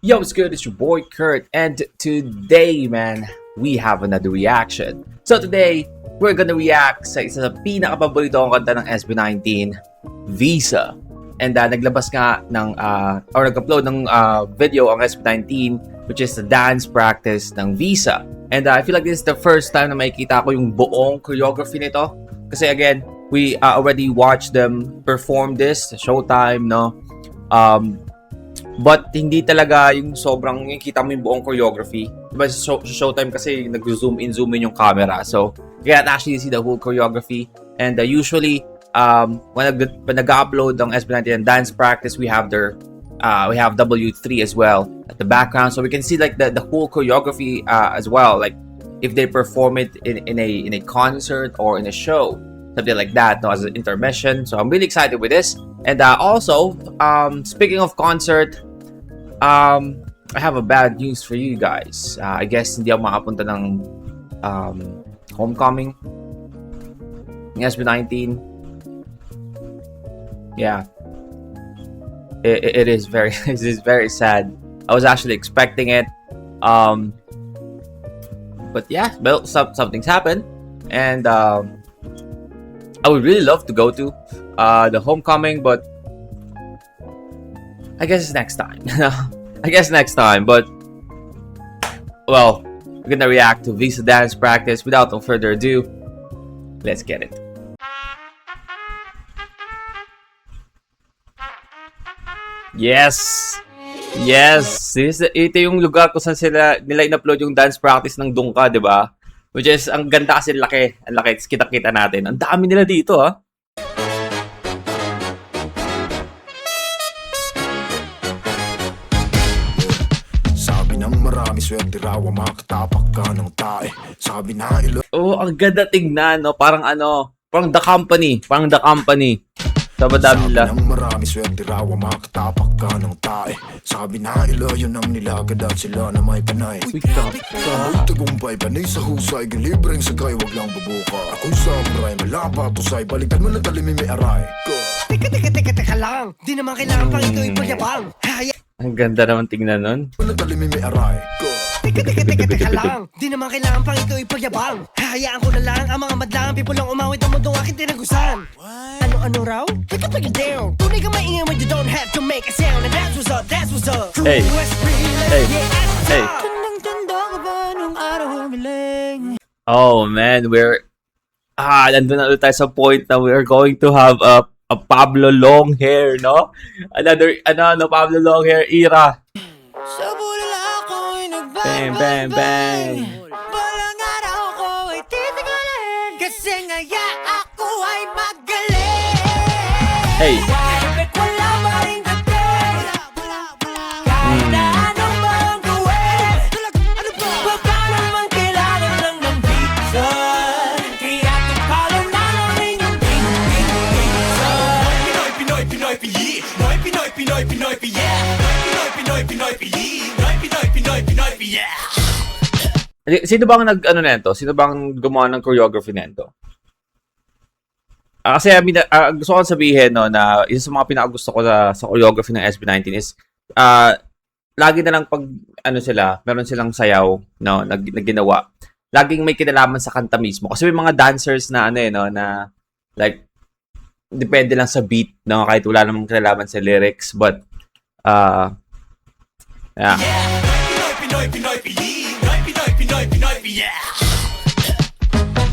Yo, what's good? It's your boy Kurt, and today, man, we have another reaction. So today, we're gonna react sa isa sa pinakapaborito kong kanta ng SB19, Visa. And naglabas nga ng, or nag-upload ng video ang SB19, which is the dance practice ng Visa. And I feel like this is the first time na makikita ko yung buong choreography nito. Kasi again, we already watched them perform this sa Showtime, no? But hindi talaga yung sobrang yung kita mo yung buong choreography. Diba sa Showtime kasi nag-zoom in yung camera. So, you can't actually see the whole choreography. And usually, when nag-upload ng SB19 dance practice, we have we have W3 as well at the background. So we can see like the whole choreography as well. Like if they perform it in a concert or in a show. Something like that, no, as an intermission. So I'm really excited with this. And also, speaking of concert, I have a bad news for you guys. I guess hindi ako makapunta ng homecoming ng SB19. Yeah, it is very it is very sad. I was actually expecting it, but yeah, well, something's happened, and I would really love to go to the homecoming, but I guess it's next time. I guess next time, but well, we're gonna react to Visa dance practice. Without no further ado, let's get it. Yes! Yes! Ito yung lugar kung saan nila in-upload yung dance practice ng Dungka, di ba? Which is, ang ganda kasi laki. Ang laki. Kita-kita natin. Ang dami nila dito, ha? Sabi ng marami, swerte raw ang makatapak ka ng tae. Sabi na oh, ang ganda tingnan, no? Parang parang The Company. Parang The Company. Sabadami nila. Sabi ng marami, swerte raw ang makatapak ka ng tae. Sabi na ilayo ng nilagad at sila na may panay. Abay tagumpay, panay sa husay, gilibreng sagay, wag lang bubuka. Akong samurai, malapa tusay, balikan mo na talimim may aray. Teka lang, di naman kailangan pang ikaw ipagyabang. Ang ganda naman tingnan nun. Wala talimim may aray. Teka lang, di naman kailangan pang ikaw ipagyabang. Hahayaan ko na lang ang mga madlang people lang umawit ang mundong aking tinagusan. Ano raw? Take it down. Tunay ka maingay when you don't have to make a sound. And that's what's up, that's what's up. Hey, hey. Oh man, nandun na ulit tayo sa point na we're going to have a Pablo long hair, no? Another, Pablo long hair era. Bang, bang, bang. Balang araw ko ay titigalin. Kasi ngaya ako ay magaling. Hey. Wala ba rin dating? Kahit na anong bang gawin. Wag ka naman kailangan lang ng pizza. Kaya tumpalo na lang rin yung pizza. Pinoy, Pinoy, Piyi. Pinoy, Pinoy, Pinoy, Pinoy, Piyi. Pinoy, Pinoy, Pinoy, Piyi. Pinoy, Pinoy, Pinoy, Pinoy, Piyi. Sino bang nento? Sino bang gumawa ng choreography nento? Kasi gusto ko sabihin, no, na isa sa mga pinakagusto ko sa choreography ng SB19 is lagi na lang pag sila, meron silang sayaw, no, na ginawa. Laging may kinalaman sa kanta mismo. Kasi may mga dancers na no, na like depende lang sa beat, no, kahit wala namang kinalaman sa lyrics, but yeah. Pinoy, Pinoy, Piyi. Pinoy, Pinoy, Pinoy, Piyi.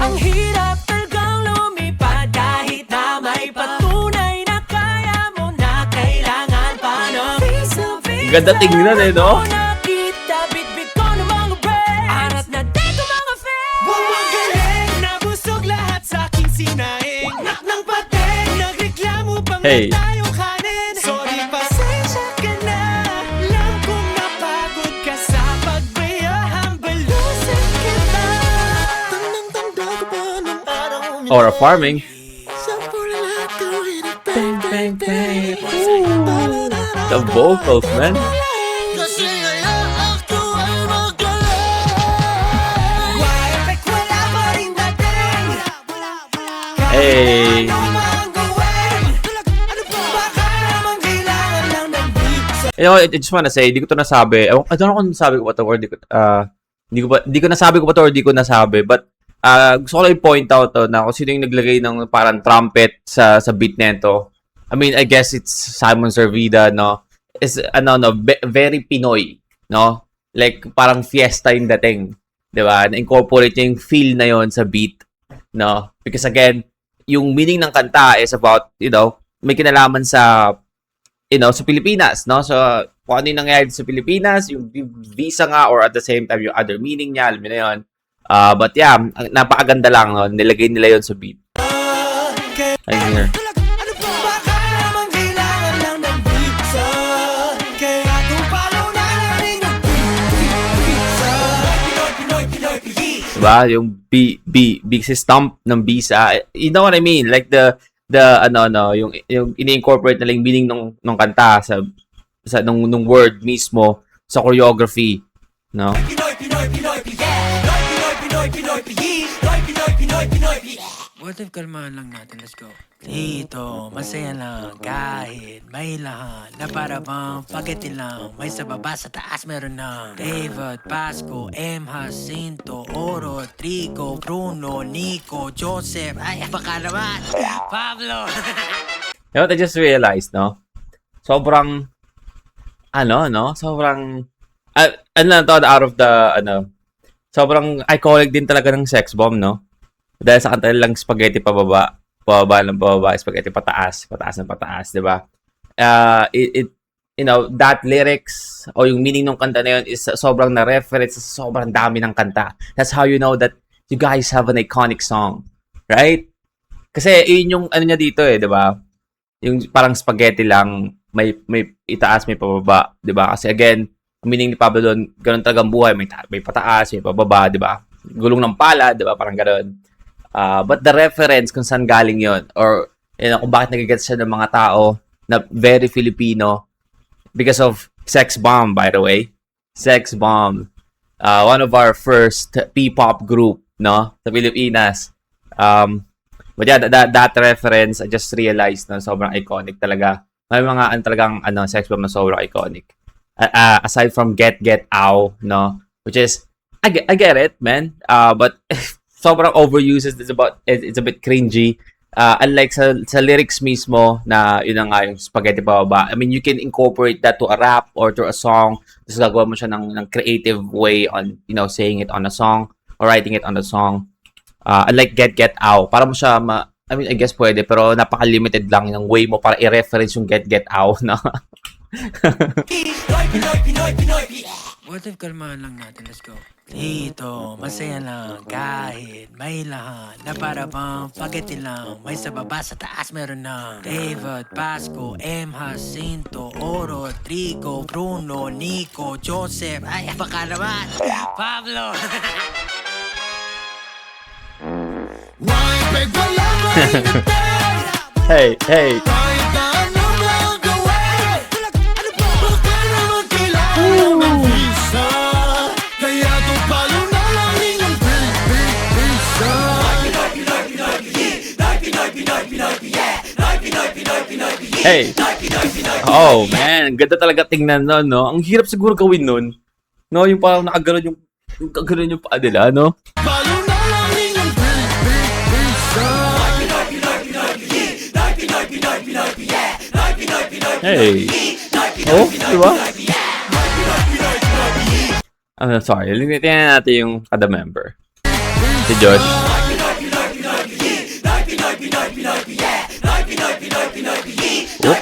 Ang hirap talagang lumipad kahit na may patunay na kaya mo na kailangan pa ng visa. Ganda tingnan no? Nakita, bitbit ko ng mga breaks. Arat na dito mga fans. Magaling, nabusog lahat sa aking sinaing. Nak ng pating, nagreklamo pang tayong kanin. Sorry, pasensya ka na. Alam kong napagod ka sa pagbayahang balusin kita. Tandang-tanda ko pa ng araw niya. Or a farming. Bang, bang, bang. The vocals, man. Kasi ngayon ako ay magaling. Wala pa rin dating. Hey. You know, I just wanna say, di ko to nasabi. I don't know kung nasabi ko ba to or di ko nasabi ko ba to or di ko nasabi. But, gusto ko lang i-point out to na kung sino yung naglagay ng parang trumpet sa beat nito. I mean, I guess it's Simon Servida, no? Is, very Pinoy, no? Like, parang fiesta yung dating. Diba? Na-incorporate niya yung feel na yon sa beat, no? Because again, yung meaning ng kanta is about, may kinalaman sa sa Pilipinas, no? So, kung ano yung nangyayari sa Pilipinas, yung visa nga, or at the same time, yung other meaning niya, alam mo na yun. But yeah, napakaganda lang, no? Nilagay nila yon sa beat. Ayun here. Ano pa? Baka naman kailangan lang ng pizza. Kaya tumpalaw na lang rin yung pizza. Pinoy, Pinoy, Pinoy. Diba? Yung big stump ng visa. You know what I mean? Like yung ini-incorporate na lang meaning ng kanta sa nung word mismo sa choreography, no? Pinoy, Pinoy, Pinoy, yeah. Pinoy, Pinoy, Pinoy, Pinoy, Pinoy, Pinoy, Pinoy, What if kalmahan lang natin? Let's go. Dito, masaya lang kahit may lahat na para bang spaghetti lang. May sa baba, sa taas meron na David, Pasco, M. Jacinto, Oro, Trigo, Bruno, Nico, Joseph. Ay, baka naman. Pablo. You know what I just realized, no? Sobrang sobrang out of the sobrang iconic din talaga ng Sex Bomb, no? Dahil sa kanta lang spaghetti pababa ng pababa, spaghetti pataas ng pataas, 'di ba? That lyrics o yung meaning ng kanta na yun is sobrang na-reference sa sobrang dami ng kanta. That's how you know that you guys have an iconic song, right? Kasi yun yung ano niya dito 'di ba? Yung parang spaghetti lang, may itaas, may pababa, 'di ba? Kasi again, meaning ni Pablo doon, ganun talagang buhay, may pataas, may pababa, 'di ba? Gulong ng pala, 'di ba? Parang ganoon. But the reference kung saan galing yon, or kung bakit nagigets siya ng mga tao na very Filipino because of Sex Bomb, by the way. Sex Bomb, one of our first P-pop group, no, sa Pilipinas. But yeah, that reference, I just realized na sobrang iconic talaga. May mga talagang Sex Bomb na sobrang iconic. Aside from Get Ow, no, which is I get it, man. But sobrang overused, it's a bit cringy. Unlike sa lyrics mismo na yun nga yung spaghetti pababa. I mean, you can incorporate that to a rap or to a song. Tapos gagawa mo siya ng creative way on, saying it on a song or writing it on a song. Unlike Get Out, para mo siya I mean, I guess pwede, pero napaka-limited lang yung way mo para i-reference yung Get Out, no? What if kalmahan lang natin? Let's go. Dito, masaya lang kahit may lahat na para bang spaghetti lang. May sa baba, sa taas meron na David, Pasco, M. Jacinto, Oro, Trigo, Bruno, Nico, Joseph. Ay, baka naman. Pablo. Hey. Hey. Oh, man. Ang ganda talaga tingnan nun, no? Ang hirap siguro gawin nun. No, yung parang nakaganon yung paa nila, no? Hey. Oh, diba? I'm sorry. Tingnan natin yung kada member. Si Josh. Oh.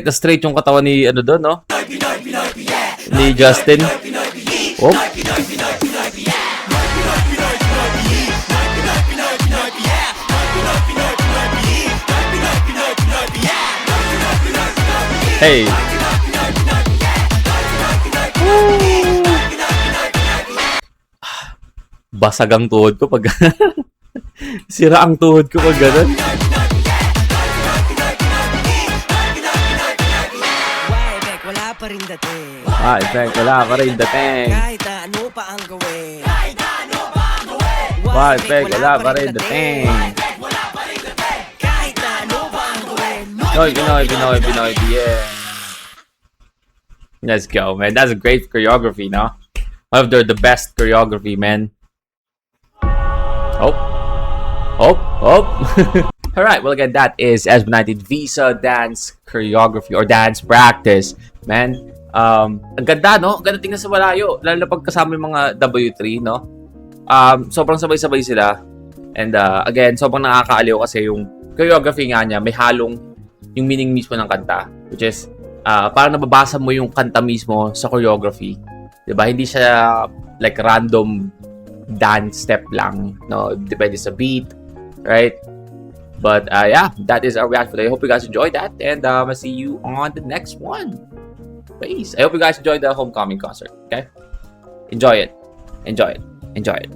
Straight yung katawan ni doon, no? Ni Justin. Oh. Hey. Basag ang tuhod ko pag sira ang tuhod ko pag ganun. Wala pa rin dating. Wala pa rin dating. Kahit ano pa ang gawin. Wala pa rin dating. Kahit ano pa ang gawin. Pinoy, yeah. Let's go, man. That's a great choreography, no? One of the best choreography, man. Oh. Alright, well again, that is SB19 Visa dance choreography or dance practice. Man, ang ganda, no? Ang ganda tingnan sa malayo. Lalo na pag kasama yung mga W3, no? Sobrang sabay-sabay sila. And again, sobrang nakakaaliw kasi yung choreography nga niya, may halong yung meaning mismo ng kanta. Which is, parang nababasa mo yung kanta mismo sa choreography. Diba? Hindi siya like random dance step lang. No? Depende sa beat. Right? But yeah, that is our reaction for today. I hope you guys enjoyed that. And I'll see you on the next one. Peace. I hope you guys enjoyed the homecoming concert. Okay? Enjoy it. Enjoy it. Enjoy it.